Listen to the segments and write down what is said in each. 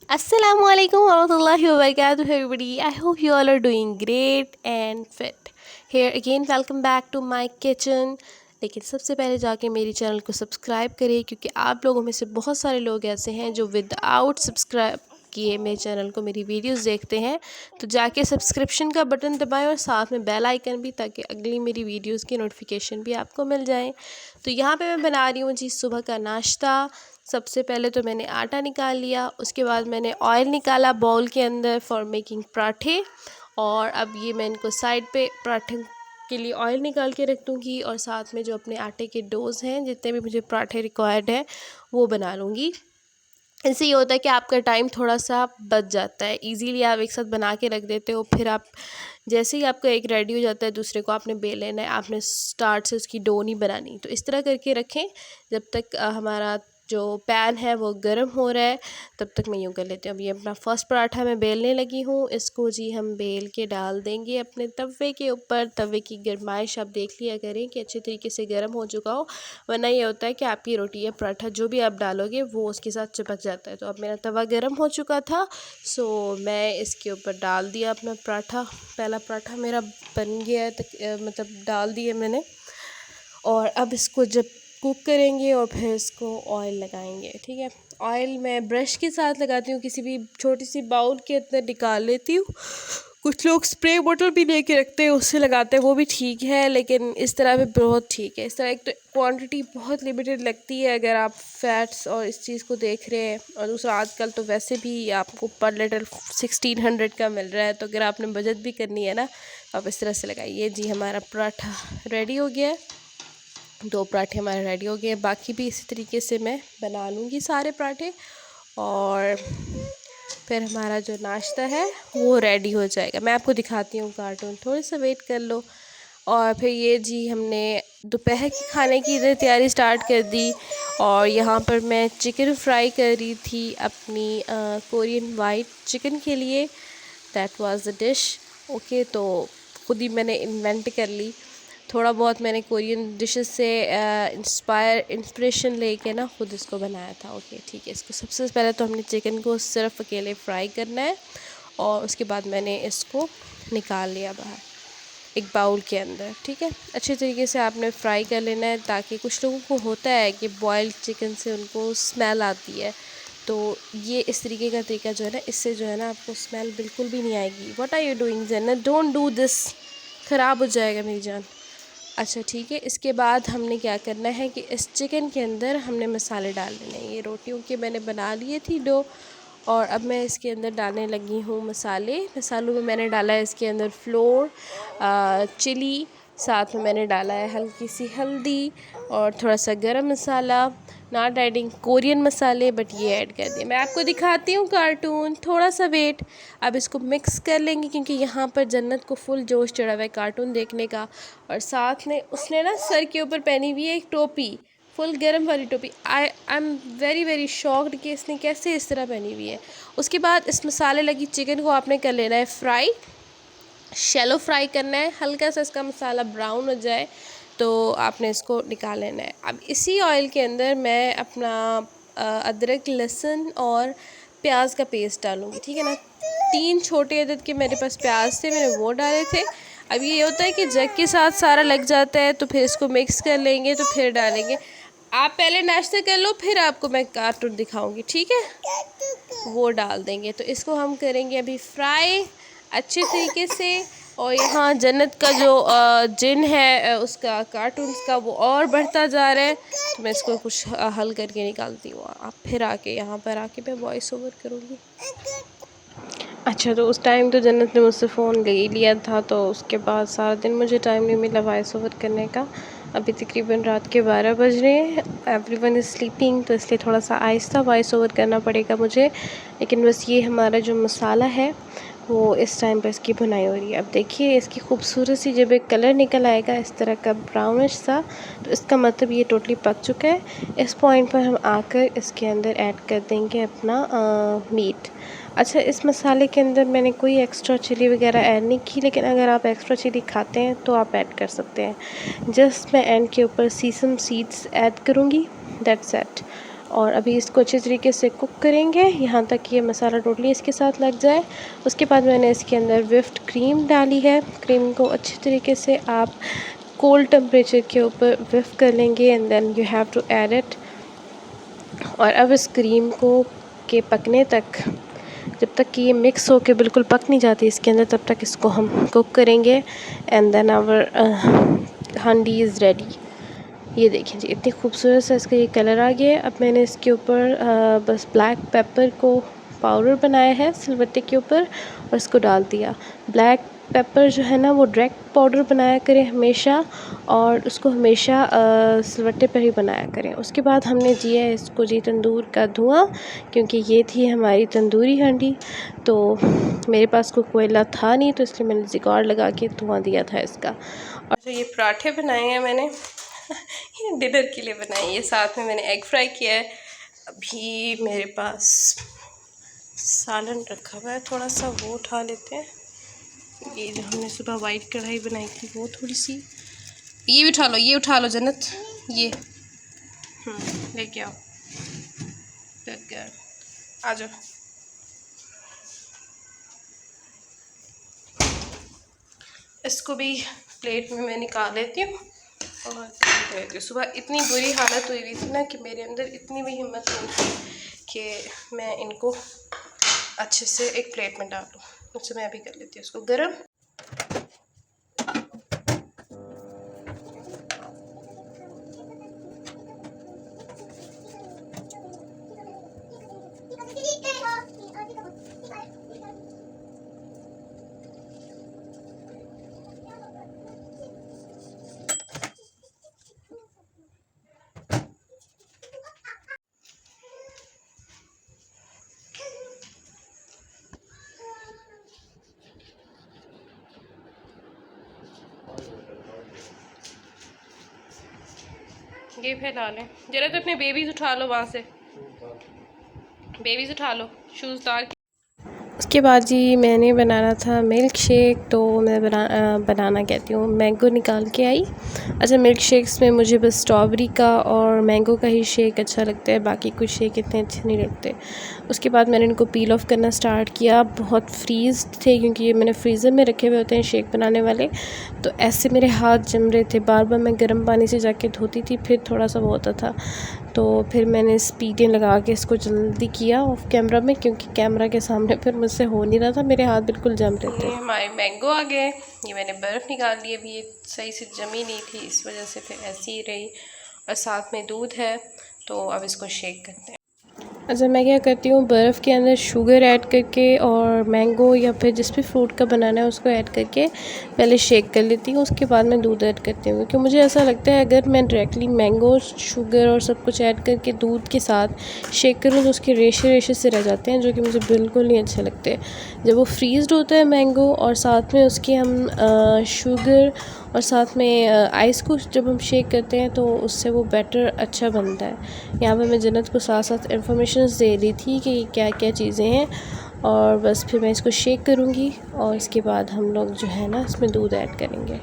Assalamualaikum warahmatullahi wabarakatuh everybody. I hope you all are doing great and fit. Here again welcome back to my kitchen. लेकिन सबसे पहले जाके मेरी channel को subscribe करें क्योंकि आप लोगों में से बहुत सारे लोग ऐसे हैं जो विदाउट सब्सक्राइब किए मेरे चैनल को मेरी वीडियोस देखते हैं। तो जाके सब्सक्रिप्शन का बटन दबाएं और साथ में बेल आइकन भी, ताकि अगली मेरी वीडियोस की नोटिफिकेशन भी आपको मिल जाए। तो यहाँ पे मैं बना रही हूँ जी सुबह का नाश्ता। सबसे पहले तो मैंने आटा निकाल लिया, उसके बाद मैंने ऑयल निकाला बाउल के अंदर फॉर मेकिंग पराठे। और अब ये मैं इनको साइड पे पराठे के लिए ऑयल निकाल के रख दूँगी और साथ में जो अपने आटे के डोज़ हैं, जितने भी मुझे पराठे रिक्वायर्ड है वो बना लूँगी। इससे ये होता है कि आपका टाइम थोड़ा सा बच जाता है, इजीली आप एक साथ बना के रख देते हो। फिर आप जैसे ही आपका एक रेडी हो जाता है, दूसरे को आपने बेल लेना है, आपने स्टार्ट से उसकी डो नहीं बनानी। तो इस तरह करके रखें जब तक हमारा जो पैन है वो गर्म हो रहा है, तब तक मैं यूँ कर लेती हूँ। अब ये अपना फर्स्ट पराठा मैं बेलने लगी हूँ। इसको जी हम बेल के डाल देंगे अपने तवे के ऊपर। तवे की गरमाइश आप देख लिया करें कि अच्छे तरीके से गर्म हो चुका हो, वरना ये होता है कि आपकी रोटी या पराठा जो भी आप डालोगे वो उसके साथ चिपक जाता है। तो अब मेरा तवा गर्म हो चुका था, सो मैं इसके ऊपर डाल दिया अपना पराठा। पहला पराठा मेरा बन गया है, मतलब डाल दिए मैंने। और अब इसको जब कुक करेंगे और फिर इसको ऑयल लगाएंगे। ठीक है, ऑयल मैं ब्रश के साथ लगाती हूँ, किसी भी छोटी सी बाउल के अंदर निकाल लेती हूँ। कुछ लोग स्प्रे बोतल भी लेके रखते हैं, उससे लगाते हैं, वो भी ठीक है, लेकिन इस तरह भी बहुत ठीक है। इस तरह एक तो क्वांटिटी बहुत लिमिटेड लगती है अगर आप फैट्स और इस चीज़ को देख रहे हैं, और दूसरा आजकल तो वैसे भी आपको पर लीटर 1600 का मिल रहा है। तो अगर आपने बचत भी करनी है ना, आप इस तरह से लगाइए। जी हमारा पराठा रेडी हो गया है, 2 पराठे हमारे रेडी हो गए। बाकी भी इसी तरीके से मैं बना लूँगी सारे पराठे, और फिर हमारा जो नाश्ता है वो रेडी हो जाएगा। मैं आपको दिखाती हूँ कार्टून, थोड़ी सा वेट कर लो। और फिर ये जी हमने दोपहर के खाने की इधर तैयारी स्टार्ट कर दी। और यहाँ पर मैं चिकन फ्राई कर रही थी अपनी कोरियन वाइट चिकन के लिए। That was the dish. Okay, तो खुद ही मैंने इन्वेंट कर ली। थोड़ा बहुत मैंने कोरियन डिशेस से इंस्पिरेशन लेके ना खुद इसको बनाया था। ओके ठीक है, इसको सबसे पहले तो हमने चिकन को सिर्फ अकेले फ्राई करना है, और उसके बाद मैंने इसको निकाल लिया बाहर एक बाउल के अंदर। ठीक है, अच्छे तरीके से आपने फ्राई कर लेना है, ताकि कुछ लोगों को होता है कि बॉयल्ड चिकन से उनको स्मेल आती है। तो ये इस तरीके का तरीका जो है ना, इससे जो है ना आपको स्मेल बिल्कुल भी नहीं आएगी। व्हाट आर यू डूइंग जन्नत, डोंट डू दिस, ख़राब हो जाएगा मेरी जान। अच्छा ठीक है, इसके बाद हमने क्या करना है कि इस चिकन के अंदर हमने मसाले डाल देने हैं। ये रोटियों के मैंने बना लिए थी डो, और अब मैं इसके अंदर डालने लगी हूँ मसाले। मसालों में मैंने डाला है इसके अंदर फ्लोर, चिली, साथ में मैंने डाला है हल्की सी हल्दी और थोड़ा सा गरम मसाला। नॉट एडिंग कोरियन मसाले, बट ये ऐड कर दिए। मैं आपको दिखाती हूँ कार्टून, थोड़ा सा वेट। अब इसको मिक्स कर लेंगे क्योंकि यहाँ पर जन्नत को फुल जोश चढ़ा हुआ है कार्टून देखने का। और साथ में उसने ना सर के ऊपर पहनी हुई है एक टोपी, फुल गर्म वाली टोपी। I am very very shocked कि इसने कैसे इस तरह पहनी हुई है। उसके बाद इस मसाले लगी चिकन को आपने कर लेना है फ्राई, शैलो फ्राई करना है। हल्का सा इसका मसाला ब्राउन हो जाए तो आपने इसको निकाल लेना है। अब इसी ऑयल के अंदर मैं अपना अदरक लहसुन और प्याज का पेस्ट डालूँगी। ठीक है ना, 3 छोटे अदद के मेरे पास प्याज थे, मैंने वो डाले थे। अब ये होता है कि जग के साथ सारा लग जाता है, तो फिर इसको मिक्स कर लेंगे, तो फिर डालेंगे। आप पहले नाश्ता कर लो, फिर आपको मैं कार्टून दिखाऊंगी। ठीक है, वो डाल देंगे। तो इसको हम करेंगे अभी फ्राई अच्छे तरीके से। और यहाँ जन्नत का जो जिन है उसका कार्टून्स का वो और बढ़ता जा रहा है, तो मैं इसको कुछ हल करके निकालती हूँ। आप फिर आके यहाँ पर आके मैं वॉइस ओवर करूँगी। अच्छा, तो उस टाइम तो जन्नत ने मुझसे फ़ोन ले लिया था, तो उसके बाद सारा दिन मुझे टाइम नहीं मिला वॉइस ओवर करने का। अभी तकरीबन रात के 12 बज रहे हैं, एवरीवन इज़ स्लीपिंग, तो इसलिए थोड़ा सा आहिस्ता वॉइस ओवर करना पड़ेगा मुझे। लेकिन बस ये हमारा जो मसाला है वो इस टाइम पर इसकी भुनाई हो रही है। अब देखिए इसकी खूबसूरत सी जब एक कलर निकल आएगा इस तरह का ब्राउनिश सा, तो इसका मतलब ये टोटली पक चुका है। इस पॉइंट पर हम आकर इसके अंदर ऐड कर देंगे अपना मीट। अच्छा, इस मसाले के अंदर मैंने कोई एक्स्ट्रा चिली वगैरह ऐड नहीं की, लेकिन अगर आप एक्स्ट्रा चिली खाते हैं तो आप ऐड कर सकते हैं। जस्ट मैं एंड के ऊपर सीसम सीड्स ऐड करूँगी, दैट्स इट। और अभी इसको अच्छे तरीके से कुक करेंगे यहाँ तक कि ये मसाला टोटली इसके साथ लग जाए। उसके बाद मैंने इसके अंदर व्हिप्ड क्रीम डाली है। क्रीम को अच्छे तरीके से आप कोल्ड टेम्परेचर के ऊपर व्हिप कर लेंगे and then you have to add it. और अब इस क्रीम को के पकने तक, जब तक कि ये मिक्स होके बिल्कुल पक नहीं जाती इसके अंदर, तब तक इसको हम कुक करेंगे एंड देन आवर हांडी इज़ रेडी। ये देखिए जी, इतनी खूबसूरत सा इसका ये कलर आ गया है। अब मैंने इसके ऊपर बस ब्लैक पेपर को पाउडर बनाया है सिलबट्टे के ऊपर और इसको डाल दिया। ब्लैक पेपर जो है ना वो डायरेक्ट पाउडर बनाया करें हमेशा, और उसको हमेशा सिलबट्टे पर ही बनाया करें। उसके बाद हमने दिया है इसको जी तंदूर का धुआं, क्योंकि ये थी हमारी तंदूरी हांडी। तो मेरे पास कोई कोयला था नहीं, तो इसलिए मैंने जुगाड़ लगा के धुआं दिया था इसका। और जो ये पराठे बनाए हैं मैंने ये डिनर के लिए बनाई है, साथ में मैंने एग फ्राई किया है। अभी मेरे पास सालन रखा हुआ है थोड़ा सा, वो उठा लेते हैं। ये जो हमने सुबह वाइट कढ़ाई बनाई थी वो थोड़ी सी, ये भी उठा लो, ये उठा लो जन्नत, ये लेके आओ, आ जाओ। इसको भी प्लेट में मैं निकाल लेती हूँ और रहती हूँ। सुबह इतनी बुरी हालत हुई थी ना कि मेरे अंदर इतनी भी हिम्मत नहीं थी कि मैं इनको अच्छे से एक प्लेट में डालूँ। मुझसे मैं अभी कर लेती हूँ इसको गर्म। ये फैला लें जरा, तो अपने बेबीज़ उठा लो, वहाँ से बेबीज़ उठा लो, शूज़ उतार के। उसके बाद जी मैंने बनाना था मिल्क शेक, तो मैं बनाना कहती हूँ, मैंगो निकाल के आई। अच्छा, मिल्क शेक्स में मुझे बस स्ट्रॉबेरी का और मैंगो का ही शेक अच्छा लगता है, बाकी कुछ शेक इतने अच्छे नहीं लगते। उसके बाद मैंने इनको पील ऑफ करना स्टार्ट किया। बहुत फ्रीज़ थे क्योंकि ये मैंने फ्रीज़र में रखे हुए होते हैं शेक बनाने वाले, तो ऐसे मेरे हाथ जम रहे थे। बार बार मैं गर्म पानी से जाके धोती थी, फिर थोड़ा सा वो होता था, तो फिर मैंने स्पीडें लगा के इसको जल्दी किया ऑफ कैमरा में, क्योंकि कैमरा के सामने फिर मुझसे हो नहीं रहा था, मेरे हाथ बिल्कुल जम रहे थे। हमारे मैंगो आ गए। ये मैंने बर्फ़ निकाल ली, अभी ये सही से जमी नहीं थी, इस वजह से फिर ऐसी ही रही, और साथ में दूध है, तो अब इसको शेक करते हैं। अच्छा, मैं क्या करती हूँ, बर्फ़ के अंदर शुगर ऐड करके और मैंगो या फिर जिस भी फ्रूट का बनाना है उसको ऐड करके पहले शेक कर लेती हूँ। उसके बाद मैं दूध ऐड करती हूँ, क्योंकि मुझे ऐसा लगता है अगर मैं डायरेक्टली मैंगो, शुगर और सब कुछ ऐड करके दूध के साथ शेक करूँ तो उसके रेशे रेशे से रह जाते हैं, जो कि मुझे बिल्कुल नहीं अच्छे लगते। जब वो फ्रीज़ड होता है मैंगो और साथ में उसके हम शुगर और साथ में आइस को जब हम शेक करते हैं तो उससे वो बैटर अच्छा बनता है। यहाँ पे मैं जन्नत को साथ साथ इन्फॉर्मेशन दे रही थी कि क्या क्या चीज़ें हैं, और बस फिर मैं इसको शेक करूँगी और इसके बाद हम लोग जो है ना इसमें दूध ऐड करेंगे।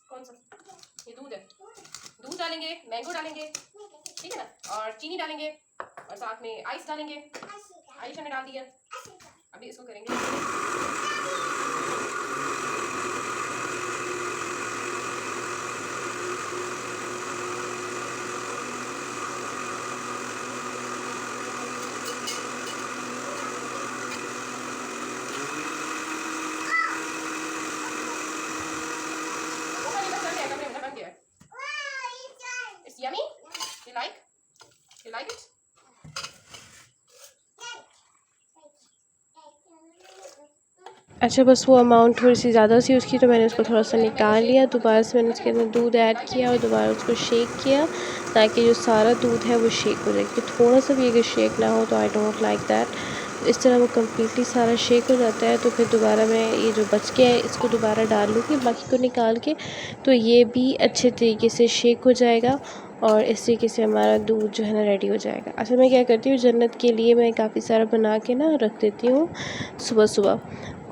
कौन सा? ये दूध है, दूध डालेंगे, मैंगो डालेंगे, ठीक है ना, और चीनी डालेंगे और साथ में आइस डालेंगे। आइस हमने डाल दिया, अभी इसको करेंगे। It's yummy? You like? You like it? अच्छा, बस वो अमाउंट थोड़ी सी ज़्यादा सी उसकी, तो मैंने उसको थोड़ा सा निकाल लिया। दोबारा से मैंने उसके अंदर दूध ऐड किया और दोबारा उसको शेक किया, ताकि जो सारा दूध है वो शेक हो जाए। कि थोड़ा सा भी अगर शेक ना हो तो आई डोंट लाइक दैट। इस तरह वो कम्प्लीटली सारा शेक हो जाता है, तो फिर दोबारा मैं ये जो बच गया है इसको दोबारा डाल लूँगी बाकी को निकाल के, तो ये भी अच्छे तरीके से शेक हो जाएगा और इस तरीके से हमारा दूध जो है ना रेडी हो जाएगा। अच्छा, मैं क्या करती हूँ, जन्नत के लिए मैं काफ़ी सारा बना के ना रख देती हूँ सुबह सुबह,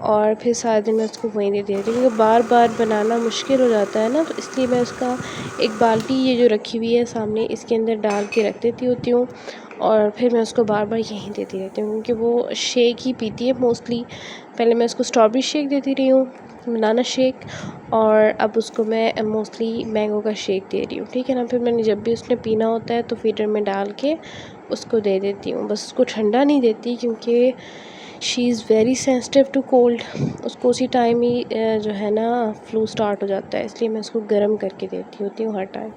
और फिर सारा दिन मैं उसको वहीं देती रहती हूँ, क्योंकि बार बार बनाना मुश्किल हो जाता है ना, तो इसलिए मैं उसका एक बाल्टी ये जो रखी हुई है सामने, इसके अंदर डाल के रख देती होती हूँ और फिर मैं उसको बार बार यहीं देती रहती हूँ, क्योंकि वो शेक ही पीती है मोस्टली। पहले मैं उसको स्ट्रॉबेरी शेक देती रही हूँ, बनाना शेक, और अब उसको मैं मोस्टली मैंगो का शेक दे रही हूँ, ठीक है ना। फिर मैंने जब भी उसने पीना होता है तो फीडर में डाल के उसको दे देती हूँ, बस उसको ठंडा नहीं देती, क्योंकि she is very sensitive to cold. उसको उसी टाइम ही जो है ना फ्लू स्टार्ट हो जाता है, इसलिए मैं उसको गर्म करके देती होती हूँ हर time.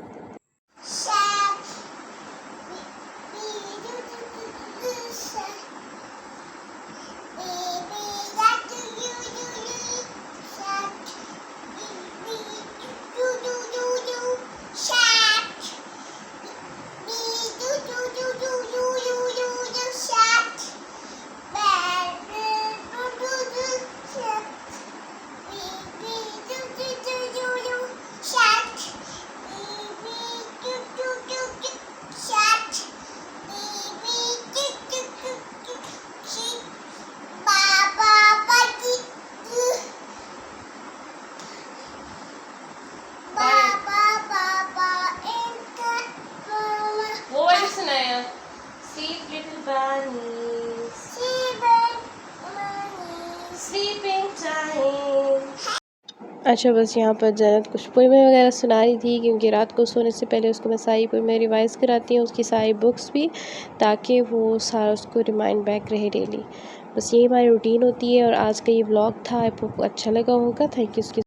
Sleep little bunnies. Sleeping time. अच्छा, बस यहाँ पर जन्नत कुछ पोएमें वगैरह सुना रही थी, क्योंकि रात को सोने से पहले उसको मैं सारी पोएमें रिवाइज़ कराती हूँ, उसकी सारी बुक्स भी, ताकि वो सारा उसको रिमाइंड बैक रहे डेली। बस यही हमारी रूटीन होती है। और आज का ये व्लॉग था, आपको अच्छा लगा होगा। Thank you.